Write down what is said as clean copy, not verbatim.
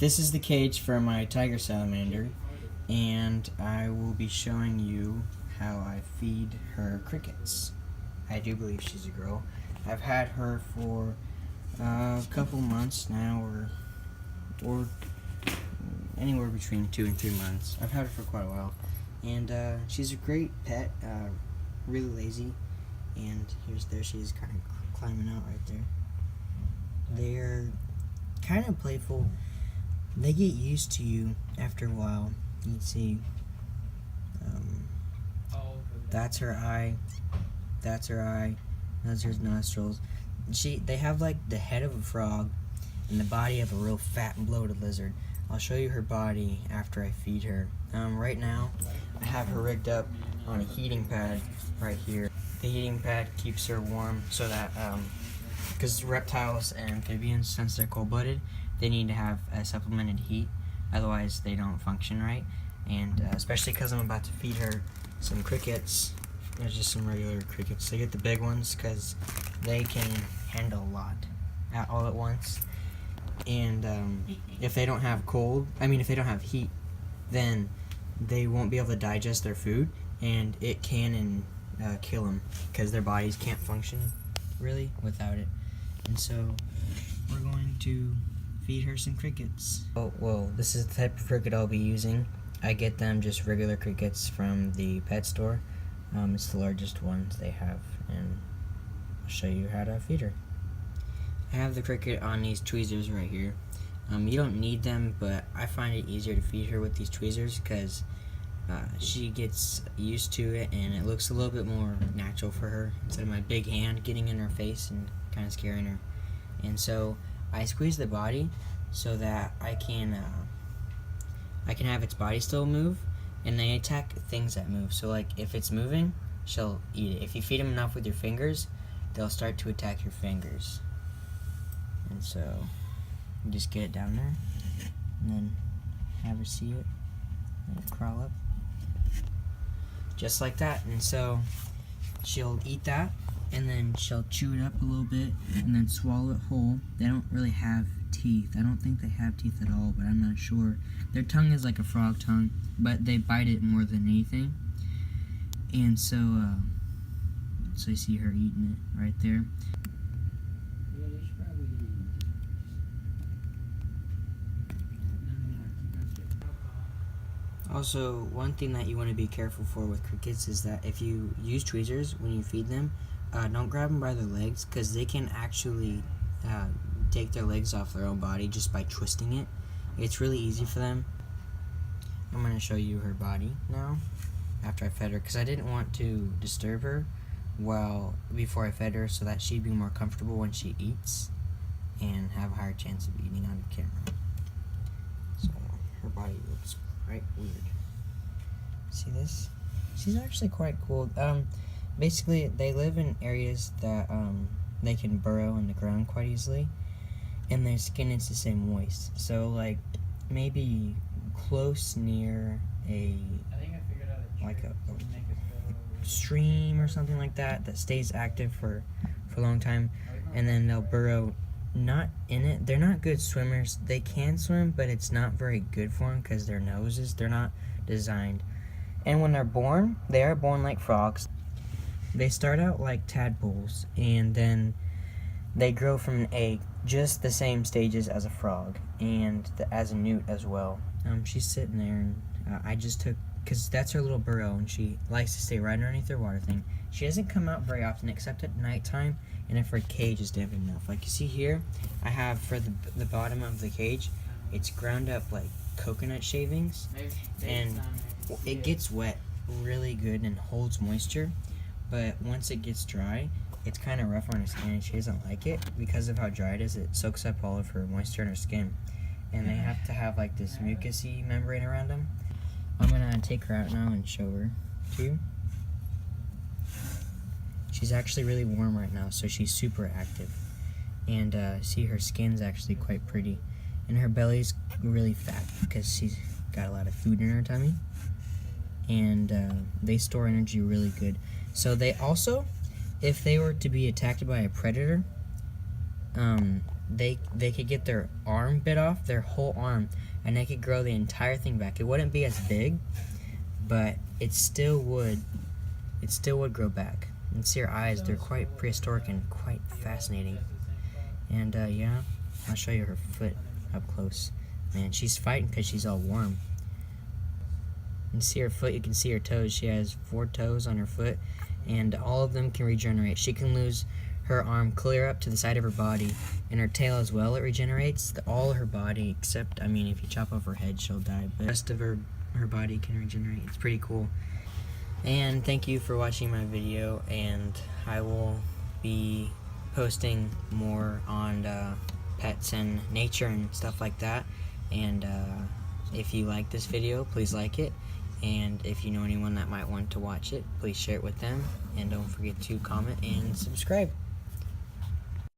This is the cage for my tiger salamander, and I will be showing you how I feed her crickets. I do believe she's a girl. I've had her for a couple months now, or anywhere between 2 and 3 months. I've had her for quite a while, and she's a great pet, really lazy, and there she is kind of climbing out right there. They're kind of playful. They get used to you after a while. You can see that's her eye, that's her eye, those are her nostrils. They have like the head of a frog and the body of a real fat and bloated lizard. I'll show you her body after I feed her. Right now I have her rigged up on a heating pad right here. The heating pad keeps her warm so that because reptiles and amphibians, since they're cold-blooded, they need to have a supplemented heat, otherwise they don't function right. And especially because I'm about to feed her some crickets. There's just some regular crickets. I get the big ones because they can handle a lot all at once. And if they don't have if they don't have heat, then they won't be able to digest their food, and it can kill them because their bodies can't function really without it. And so we're going to feed her some crickets. Oh, well, this is the type of cricket I'll be using. I get them just regular crickets from the pet store. It's the largest ones they have, and I'll show you how to feed her. I have the cricket on these tweezers right here. You don't need them, but I find it easier to feed her with these tweezers because she gets used to it, and it looks a little bit more natural for her instead of my big hand getting in her face and kind of scaring her. And so I squeeze the body so that I can have its body still move, and they attack things that move. So like if it's moving, she'll eat it. If you feed them enough with your fingers, they'll start to attack your fingers. And so you just get it down there and then have her see it and crawl up just like that. And so she'll eat that, and then she'll chew it up a little bit and then swallow it whole. They don't really have teeth. I don't think they have teeth at all, but I'm not sure. Their tongue is like a frog tongue, but they bite it more than anything. And so you see her eating it right there. Also, one thing that you want to be careful for with crickets is that if you use tweezers when you feed them, don't grab them by their legs, because they can actually take their legs off their own body just by twisting it. It's really easy for them. I'm going to show you her body now after I fed her, because I didn't want to disturb her before I fed her, so that she'd be more comfortable when she eats and have a higher chance of eating on camera. So her body looks quite weird. See this? She's actually quite cool. Basically, they live in areas that they can burrow in the ground quite easily, and their skin is to stay moist. So, like, maybe close near a stream or something like that stays active for a long time, and then they'll burrow not in it. They're not good swimmers. They can swim, but it's not very good for them because their noses, they're not designed. And when they're born, they are born like frogs. They start out like tadpoles, and then they grow from an egg, just the same stages as a frog, and as a newt as well. She's sitting there, and I just took, because that's her little burrow, and she likes to stay right underneath her water thing. She doesn't come out very often except at nighttime, and if her cage is damp enough. Like you see here, I have for the bottom of the cage, it's ground up like coconut shavings, and it gets wet really good and holds moisture. But once it gets dry, it's kind of rough on her skin, and she doesn't like it because of how dry it is. It soaks up all of her moisture in her skin, and they have to have like this mucousy membrane around them. I'm gonna take her out now and show her to you. She's actually really warm right now, so she's super active. And see, her skin's actually quite pretty, and her belly's really fat because she's got a lot of food in her tummy. And they store energy really good. So they also, if they were to be attacked by a predator, they could get their arm bit off, their whole arm, and they could grow the entire thing back. It wouldn't be as big, but it still would grow back. And see her eyes, they're quite prehistoric and quite fascinating. And yeah, I'll show you her foot up close. Man, she's fighting because she's all warm. You can see her foot, you can see her toes. She has 4 toes on her foot, and all of them can regenerate. She can lose her arm clear up to the side of her body, and her tail as well. It regenerates all her body, except, I mean, if you chop off her head, she'll die. But the rest of her body can regenerate. It's pretty cool. And thank you for watching my video, and I will be posting more on pets and nature and stuff like that. And if you like this video, please like it, and if you know anyone that might want to watch it, please share it with them, and don't forget to comment and subscribe.